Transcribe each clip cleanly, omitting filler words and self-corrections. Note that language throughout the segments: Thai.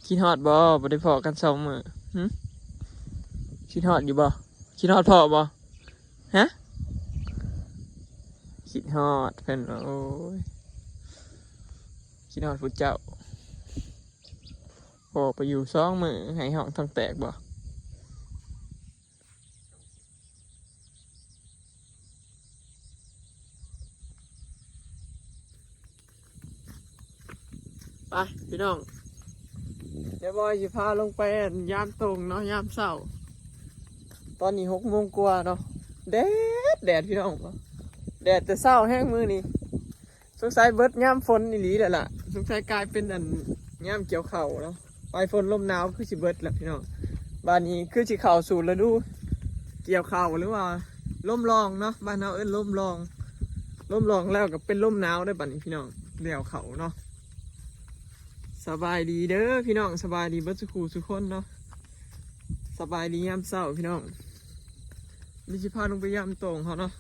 คิดฮอดบ่ได้พอกัน2 มื้อหึคิดฮอดอยู่บ่คิดฮอดพ่อบ่ฮะคิดฮอดเพิ่นโอ้ยคิดฮอดผู้เจ้าพอไปอยู่2 มื้อให้ห้องท้องแตกบ่ไปพี่น้องเดี๋ยวบอยสิพาลงไปยามตรงเนาะยามเช้าตอนนี้6 โมงกว่าเนาะแดดพี่น้องแดดแต่เช้าแห้งมือนี่สงสัยเบิดยามฝนอีหลีแล้วล่ะสงสัยกลายเป็นยามเกี่ยวข้าวเนาะปลายฝนลมหนาวคือสิเบิดแล้วพี่น้องบ้านนี้คือสิเข้าสู่ฤดูเกี่ยวข้าวหรือว่าลมรองเนาะบ้านเราลมรองแล้วก็เป็นลมหนาวได้บ้านนี้พี่น้องเดี่ยวเขาเนาะสบายดีเด้อพี่น้องสบายดีเบิดสุขสุขคนเนาะสบายดียามเช้าพี่น้องดิจิพาลงไปยามตรงเขาเนาะ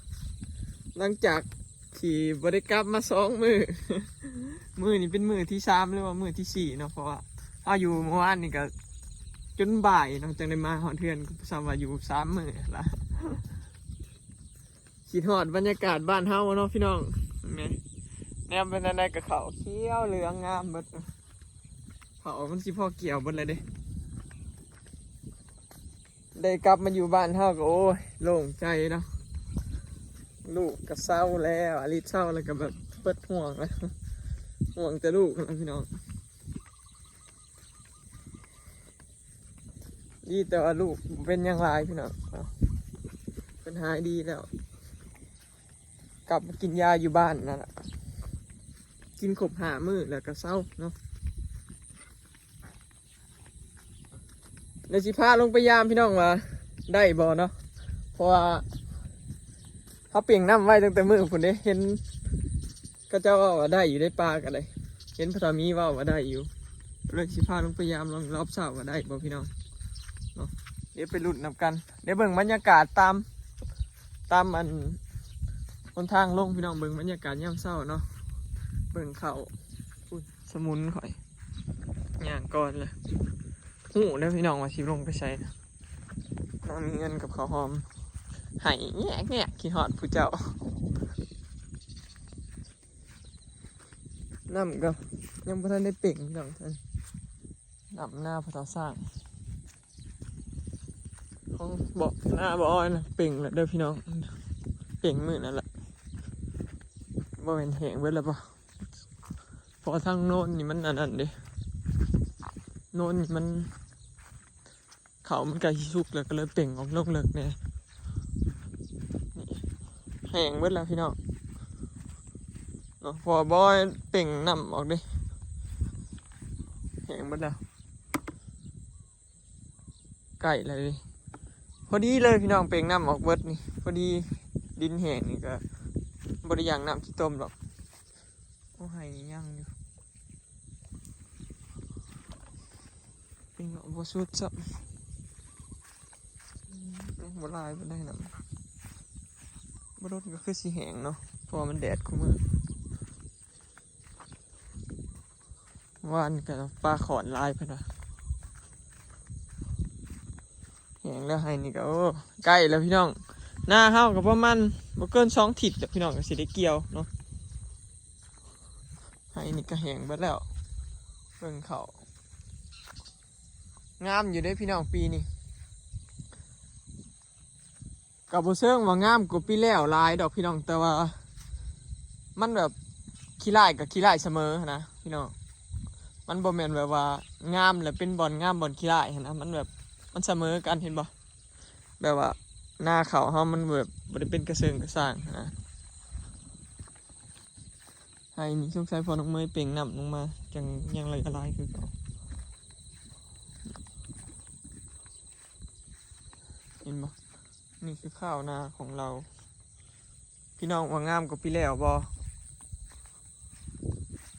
หลังจากที่บริกรรมมา2 มื้อ มื้อนี้เป็นมื้อที่3หรือว่ามื้อที่4เนาะเพราะว่าเอาอยู่เมื่อวานนี่ก็จนบ่ายเนาะจังได้มาหอดเทือนก็ซ้ำว่าอยู่3 มื้อละคิดฮอดบรรยากาศบ้านเฮาเนาะพี่น้องแนมเป็นอะไรกับเขาเขียวเหลืองงามเบิดเขามันสิพ่อเกี่ยวเบิดเลยได้กลับมาอยู่บ้านเฮาก็โอ้ยโล่งใจเนาะลูกก็เศร้าแล้วอลิศเศร้าแล้วก็แบบเปิดห่วงแล้วห่วงแต่ลูกนะพี่น้องดีแต่ว่าลูกเป็นยังไงพี่น้องเป็นหายดีแล้วกลับมากินยาอยู่บ้านนั่นแหละกินครบ5 มื้อแล้วก็เศร้าเนาะเดี๋ยวสิพาลงไปยามพี่น้องว่าได้บ่เนาะเพราะว่าเขาเปลี่ยนน้ำไว้ตั้งแต่มื้อผมได้เห็นก็เจ้าว่าได้อยู่ได้ปลากันเลยเห็นพระมีว่าได้อยู่เลยสิพาลงไปยามลองรอบเช้าว่าได้บ่พี่น้องเนาะเดี๋ยวไปลุ้นนำกันเดี๋ยวเบิ่งบรรยากาศตามบนทางลงพี่น้องเบิ่งบรรยากาศยามเช้าเนาะเบิ่งเขาสมุนข่อยย่างก่อนเลยหูแล้วพี่น้องว่าสิลงไปใช้น้องมีเงินกับข้าวหอมไห้แง่ขี้หอดผู้เจ้าน้ำก็ยังบ่ทันได้เป่งพี่น้องท่านน้ำหน้าพระเจ้าสร้างของบอกหน้าบ่อ้อยนะเป่งแล้วเด้อพี่น้องเป่งมื้อนั่นแหละบ่เป็นแห้งเบิดแล้วป่ะพอทางโน้นนี่มันนั่นดิโน้นนี่มันเขามันใกล้สุกแล้วก็เลยเป่งออกนอกเลิกเนี่ยแห้งเบิดแล้วพี่น้องเนาะพอบอยเป่งน้ำออกดิแห้งเบิดแล้วไก่เลยพอดีเลยพี่น้องเป่งน้ำออกเบิดนี่พอดีดินแห้งนี่ก็บริยังน้ำที่ต้มหรอกโอ้ยยังอยู่เป็นบสุดสับบลายไปได้นะบรถก็คือสีแห้งเนาะเพราะมันแดดคู่มือวานกับปลาขอนลายไปนะแห้งแล้วให้นี่ก็โอ้ใกล้แล้วพี่น้องหน้าเฮากับประมาณบ่เกิน2 ถิดกับพี่น้องก็สิได้เกี่ยวเนาะให้นี่ก็แห้งไปแล้วเบิ่งเขางามอยู่ได้พี่น้องปีนี้กับโบเซิงว่างามกว่าปีแล้วลายดอกพี่น้องแต่ว่ามันแบบขี้ไล่กับขี้ไล่เสมอนะพี่น้องมันบ่แม่นแบบว่างามแล้วเป็นบอลงามบอลขี้ไล่นะมันแบบมันเสมอกันเห็นบ่แบบว่าหน้าเขาเฮามันแบบบ่ได้เป็นกระเซิงกระซ่างนะให้นี่สงสัยพอน้องเมยเป่งน้ำลงมาจังยังเลยอะไรคือเก่าเห็นบ่นี่คือข้าวนาของเราพี่น้องว่างามกว่าปีแล้วบ่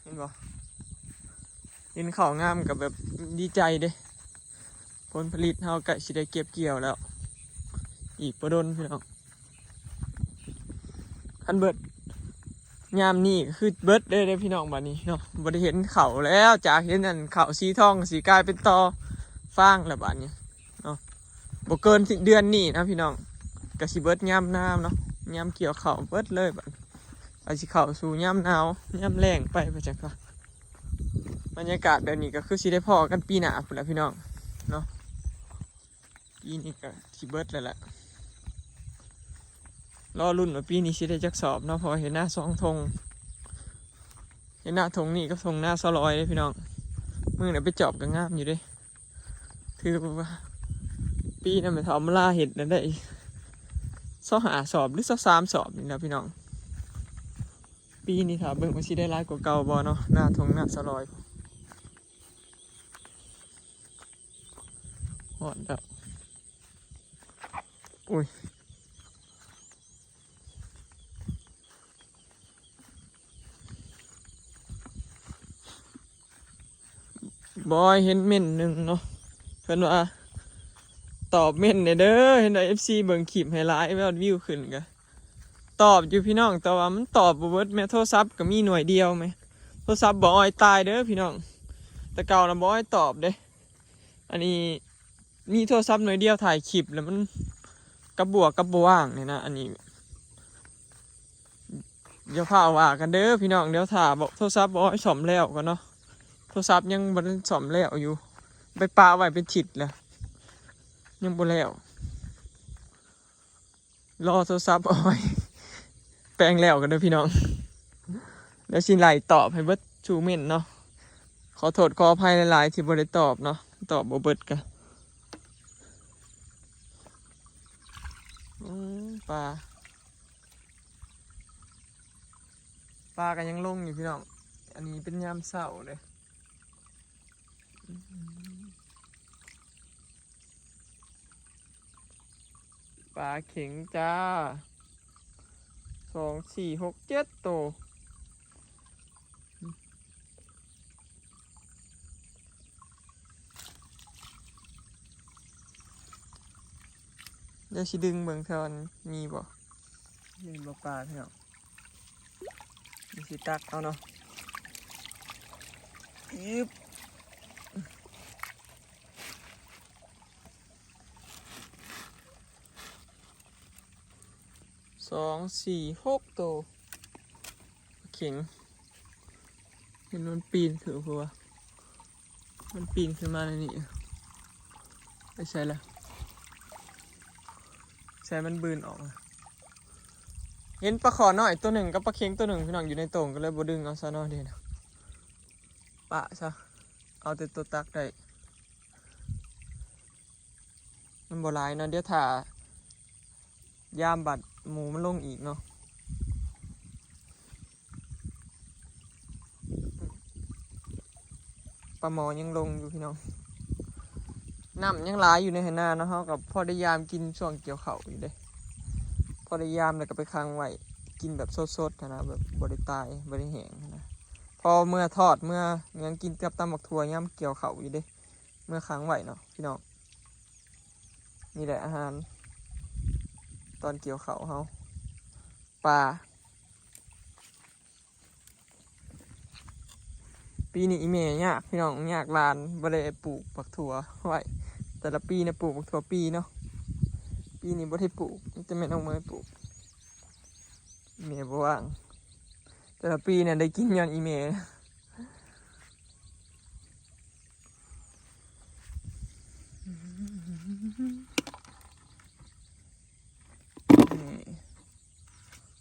เห็นบ่เห็นข้าวงามกับแบบดีใจเด้ผลผลิตเฮาก็สิได้เก็บเกี่ยวแล้วอีกบ่โดนพี่น้องคันเบิด ยามนี่ก็คือเบิดเด้พี่น้องบัดนี้เนาะบ่ได้เห็นเขาแล้วจากเห็นนั่นเขาสีทองสีกลายเป็นตอฟางแล้วบัดนี้เนาะบ่เกินเดือนนี้นะพี่น้องก็สิเบิดยามน้ำเนาะยามเกี่ยวข้าวเบิดเลยบัดอาจสิเข้าสู่ยามหนาวยามแล้งไปจังค่ะบรรยากาศแบบนี้ก็คือสิได้พอกันปีหน้าพุ่นแหละพี่น้องเนาะปีนี้ก็สิเบิดแล้วแหละรอรุ่นว่าปีนี้สิได้จักสอบเนาะพอเห็นหน้า2 ธงเห็นหน้าธงนี่ก็ธงหน้าซอลอยเลยพี่น้องมือเนี่ยไปจอบกันงามอยู่เด้ถือว่าปีนั้นไปทำลาเห็ดนั่นได้25 สอบหรือ23 สอบนี่นะพี่น้องปีนี้ถ้าเบิ่งว่าสิได้ร้ายกว่าเก่าบ่เนาะหน้าธงหน้าซอลอยหอดแล้วอุ้ยบอยเห็นเม่นหนึ่งเนาะเพิ่นว่าตอบเม่นเด้อเห็นว่า FC เบิ่งคลิปให้หลายยอดวิวขึ้นก็ตอบอยู่พี่น้องแต่ว่ามันตอบบ่เบิดแม่โทรศัพท์ก็มีหน่วยเดียวไหมโทรศัพท์บ่อ้อยตายเด้อพี่น้องแต่เก่านะบ่อ้อยตอบเด้อันนี้มีโทรศัพท์หน่วยเดียวถ่ายคลิปแล้วมันกระบวกกระบว่างเนี่ยนะอันนี้เดี๋ยวพาว่ากันเด้อพี่น้องเดี๋ยวถ่าบอกโทรศัพท์บ่อ้อยซ่อมแล้วกันเนาะโทรศัพท์ยังบ่ได้ซ่อมแล้วอยู่ไปปาไว้เป็นฉิดแล้วยังบ่แล้วรอโทรศัพท์อ้อยแปลงแล้วกันเด้อพี่น้องแล้วสิไล่ตอบให้เบิดชูเม่นเนาะขอโทษขออภัยหลายๆที่บ่ได้ตอบเนาะตอบบ่เบิดกันปลากันยังลงอยู่พี่น้องอันนี้เป็นยามเช้าเลยปลาเข็งจ้า2 4 6 7 ตัวเดี๋ยวสิดึงเบิ่งเท่านั้นมีบ่มีบ่ปลาเท่ามีสิตักเอาเนาะยึบ2 4 6 ตัวเข็งเห็นมันปีนถือเพราะว่ามันปีนขึ้นมาในนี้ไม่ใช่ละใช่มันบืนออกเห็นปลาขอน้อยตัวหนึ่งกับปลาเค็งตัวหนึ่งพี่น้องอยู่ในโต่งก็เลยบ่ดึงเอาซะเนาะเดี๋ยวนะปะซะเอาแต่ตัวตักได้มันบ่หลายเนาะเดี๋ยวถ่ายามบัดหมูมันลงอีกเนาะปลาหมอยังลงอยู่พี่น้องน้ำยังหลายอยู่ในหน้าเนาะเขากับพอได้ยามกินช่วงเกี่ยวเข่าอยู่เด้พอได้ยามแล้วก็ไปค้างไว้กินแบบสดๆนะแบบบริตายบริแห้งนะพอเมื่อทอดเมื่อยังกินกับตำบักถั่วย่ำเกี่ยวเข่าอยู่เด้เมื่อค้างไว้เนาะพี่น้องนี่แหละอาหารตอนเกี่ยวเข่าเขาปลาปีนี้อีเมย์ยากพี่น้องยากลานบ่ได้ปลูกบักถั่วไว้แต่ละปีเนี่ยปลูกบักถั่วปีเนาะปีนี้บ่ได้ปลูกจะไม่ต้องมือปลูกเมย์บ่ว่างแต่ละปีเนี่ยได้กินย้อนอีเมย์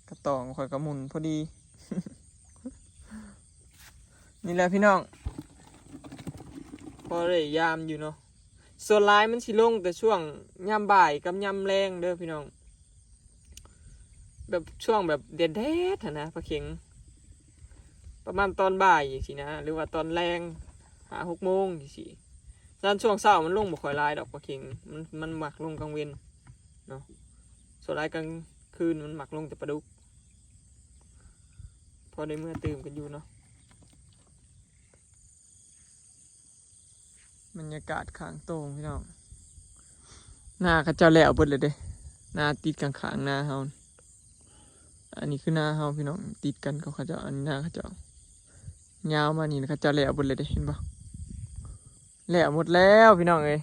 กระตองข่อยกระมุนพอดี นี่แหละพี่น้องพอได้ยามอยู่เนาะส่วนลายมันสิลงแต่ช่วงยามบ่ายกับยามแรงเด้อพี่น้องแบบช่วงแบบเด็ดนะปลาเข็งประมาณตอนบ่ายสินะหรือว่าตอนแรง5-6 โมงสิด้านช่วงเช้ามันลงบ่ค่อยลายดอกปลาเข็งมันหมักลงกลางเว้นเนาะส่วนลายกลางคืนมันหมักลงแต่ปลาดุกพอได้เมื่อตื่นกันอยู่เนาะบรรยากาศข้างโต่งพี่น้องหน้าเขาเจ้าแล้วเบิดเลยเด้หน้าติดข้างๆหน้าเฮา อันนี้คือหน้าเฮาพี่น้องติดกันเขาเจ้าอันนี้หน้าเขาเจ้ายาวมานี่นะเขาเจ้าแล้วหมดเลยได้เห็นปะแล้วหมดแล้วพี่น้องเอ้ย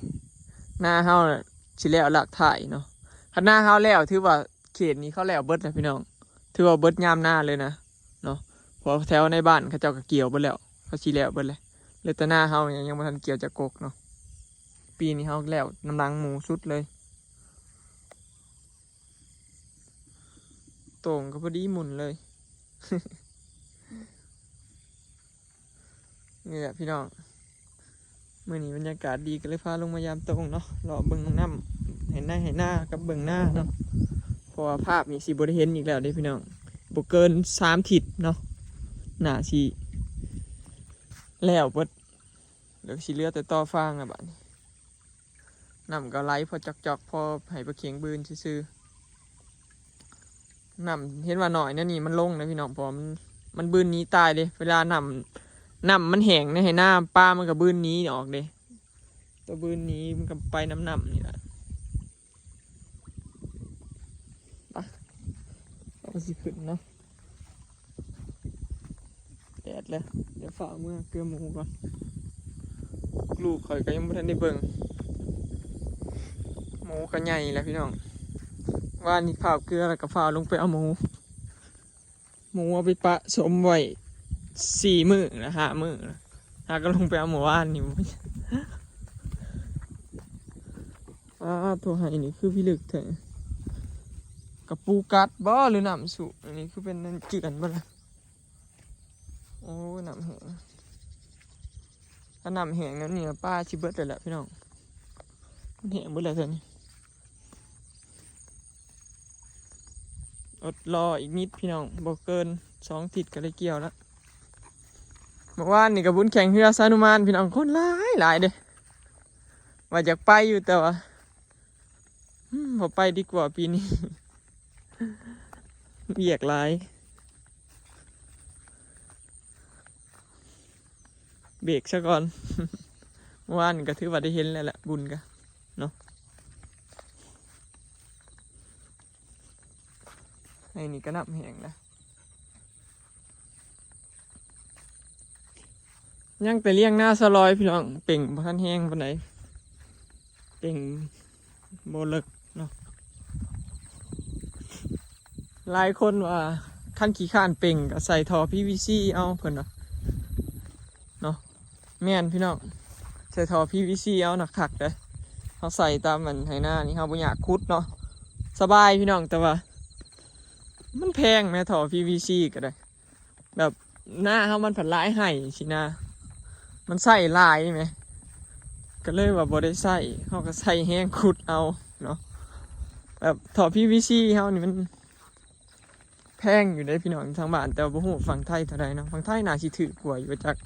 หน้าเฮาน่ะสิแล้วหลักถ่ายเนาะถ้าหน้าเฮาแล้วถือว่าเขตนี้เขาแล้วเบิดแล้วพี่น้องถือว่าเบิดยามหน้าเลยนะเนาะเพอแถวในบ้านเขาเจ้าก็เกี่ยวเบิดแล้วเขาสิแล้วเบิดเลยเลยแต่หน้าเฮายังบ่ทันเกี่ยวจากกกเนาะปีนี้เฮาแล้วน้ำลังหมูสุดเลยโต่งก็พอดีหมุนเลย นี่แหละพี่น้องมื่อนี้บรรยากาศดีก็เลยพาลงมายามตรงเนาะรอเบิ่งน้ำเห็นหน้ากับเบิ่งหน้าเนาะเพราะว่าภาพนี่สิบ่ได้เห็นอีกแล้วเด้พี่น้องบ่เกิน3 ทิศเนาะหน้าสิแล้วเบิดเดี๋ยวสิเหลือแต่ต่อฟางแล้วบัดนี้น้ำก็ไหลพอจอกพอให้ปลาเข็งบืนซื่อๆน้ำเห็นว่าหน่อยนี่มันลงนะพี่น้องเพอมันบืนหนีตายเลยเวลาน้ำมันแห้งเนี่ยให้น้ำปลามันกับบืนหนีออกเลยตัวบืนหนีมันกับไปน้ำนี่แหละไปเอาสิขึ้นเนาะแดดเลยเดี๋ยวฝ่าเมื่อเกลือหมูก่อนลูกข่อยก็ยังไม่ทันได้เบิ่งหมูก็ใหญ่แล้วพี่น้องว่านี่ฝ่าเกลือแล้วก็ฝ่าลงไปเอาหมูเอาไปปะสมไว้4 มื้อนะ5 มื้อนะหาก็ลงไปเอาหมูว่านนี่ตัวไห้นี่คือพี่ลึกเถอะกับปูกัดบ่หรือน้ำสุอันนี้คือเป็นน้ำจืดบ่ล่ะโอ้น้ำแห้งถ้าน้ำแห้งนั้นนี่ป้าชิเบิดเลยแหละพี่น้องมันแห้งเบิดเลยเถอะนี่อดรออีกนิดพี่น้องบ่เกิน2 ทิศก็ได้เกี่ยวแล้วเมื่อวานนี่กับบุญแข่งเรือสานุมานพี่น้องคนหลายเด้ว่าอยากไปอยู่แต่ว่าพอไปดีกว่าปีนี้เบียกหลายเบรกซะก่อน ว่านก็ถือว่าได้เห็นแล้วแหละบุญกันเนาะไอ้นี่ก็นับแหงนะยังแต่เลี้ยงหน้าสลอยพี่น้องเป่งพันแห้งปานไหนเป่งโบเลิกเนาะหลายคนว่าขั้นขี้ข้านเป่งก็ใส่ท่อ PVC เอาเพิ่นเนาะแม่นพี่น้องใส่ท่อ PVC เอาหนักขักเลยเขาใส่ตามมันให้หน้านี่เขาบ่อยากคุดเนาะสบายพี่น้องแต่ว่ามันแพงแม่ท่อ PVC ก็ได้แบบหน้าเขามันผัดลายให้สินะมันใส่ลายไหมก็เลยว่าบ่ได้ใส่เขาก็ใส่แห้งคุดเอาเนาะแบบท่อ PVC เขานี่มันแพงอยู่ได้พี่น้องทางบ้านแต่ว่าบ่ฮู้ฝั่งไทยเท่าใดเนาะฝั่งไทยน่าสิถือกว่าอยู่จัก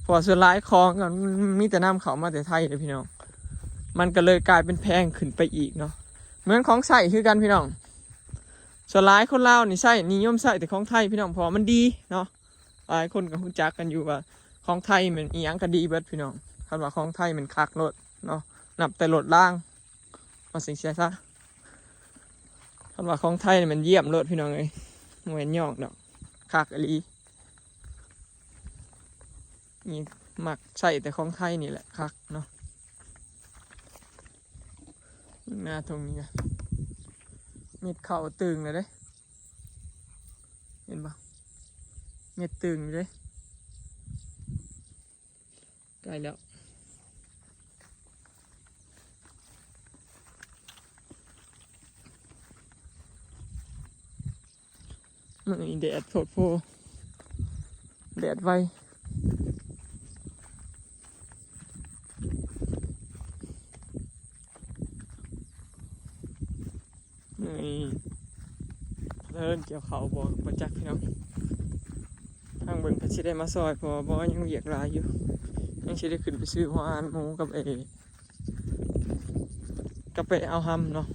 พอส่วนหลายของกันมีแต่น้ำเขามาแต่ไทยเลยพี่น้องมันก็เลยกลายเป็นแพงขึ้นไปอีกเนาะเหมือนของใส่คือกันพี่น้องส่วนหลายคนลาวนี่ใส่นิยมใส่แต่ของไทยพี่น้องเพราะมันดีเนาะหลายคนก็รู้จักกันอยู่ว่าของไทยมันอีหยังก็ดีเบิดพี่น้องคำว่าของไทยมันคักรถเนาะนับแต่รถล่างมาสิ่งเสียซะคำว่าของไทยมันเยี่ยมรถพี่น้องเลยเหมือนย่องเนาะคักอลีนี่มักใส่แต่ของไทยนี่แหละคักเนาะหน้าตรงนี้เม็ดเข่าตึงเลยเด้เห็นปะเม็ดตึงเลยใกล้แล้วมันแดดโผล่โผล่แดดไวเริ่มเกี่ยวเขาบ่ประจักพี่น้องทางเบิ่งก็สิได้มาซอยเพราะบ่ยังเวียกหลายอยู่ยังสิได้ขึ้นไปซื้อหัวอาหารหมูกับกับไปเอาหำเนาะ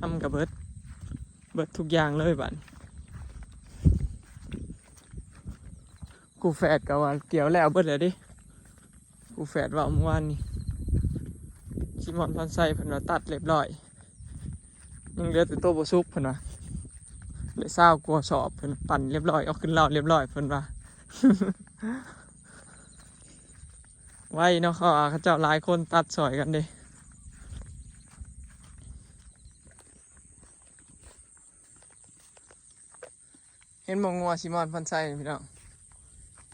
หำกับเบิดทุกอย่างเลยบัดกูแฝดกับว่าเกี่ยวแล้วเบิดเลยดิกูแฝดว่าเมื่อวานนี้ชิมอนพันไซเพิ่นว่าตัดเรียบร้อยยังเหลือแต่ตัวบ่ซุกเพิ่นว่า เลยเศร้ากลัวสอบเพิ่นปั่นเรียบร้อยเอาขึ้นเราเรียบร้อยเพิ่นว่า ไว้เนาะเขาเจ้าหลายคนตัดสอยกันเด้เห็นมงงัวซิมอนพันไซพี่น้อง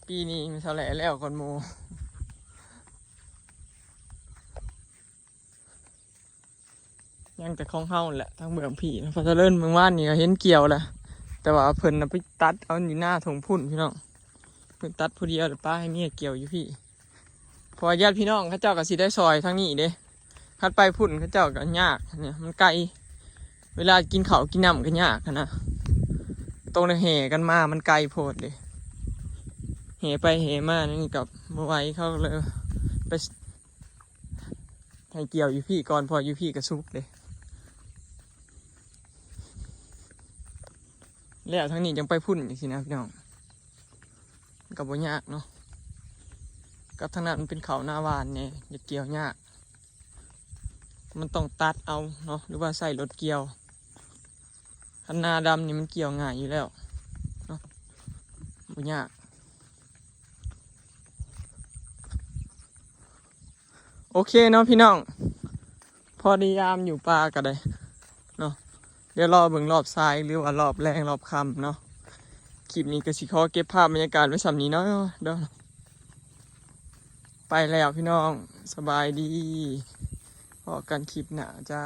ปีนี้มันเฉลยแล้วก่อนโมยังแต่ของเฮาแหละทางเมืองผีนะพอจะเลิ่นเมืองว่านนี่ก็เห็นเกี่ยวแหละแต่ว่าเพิ่นน่ะไปตัดเอาอยู่หน้าถงพุ่นพี่น้องเพิ่นตัดผู้เดียวแต่ป้าให้เมียเกี่ยวอยู่พี่พอญาติพี่น้องเขาเจ้าก็สิได้ซอยทางนี้เด้คัดไปพุ่นเขาเจ้าก็ยากเนี่ยมันไกลเวลากินข้าวกินน้ำก็ยากนะตรงในแห่กันมามันไกลโพดเด้แห่ไปแห่มานี่กับบ่ไหวเขาเลยไปให้เกี่ยวอยู่พี่ก่อนพออยู่พี่ก็ซุกเด้แล้วทั้งนี้ยังไปพุ่นอีกสินะพี่น้องกับบ่ยากเนาะกับทางนั้นมันเป็นเขาหน้าวานเนี่ยจะเกี่ยวยากมันต้องตัดเอาเนาะหรือว่าใส่รถเกี่ยวคันนาดำนี่มันเกี่ยวง่ายอยู่แล้วเนาะบ่ยากโอเคเนาะพี่น้องพอดียามอยู่ป่าก็ได้เนาะเดี๋ยวรอเบิ่งรอบซ้ายหรือว่ารอบแรงรอบค่ำเนาะคลิปนี้ก็สิขอเก็บภาพบรรยากาศไว้สำนี้เนาะเด้อไปแล้วพี่น้องสบายดีพอกันคลิปหน้าจ้า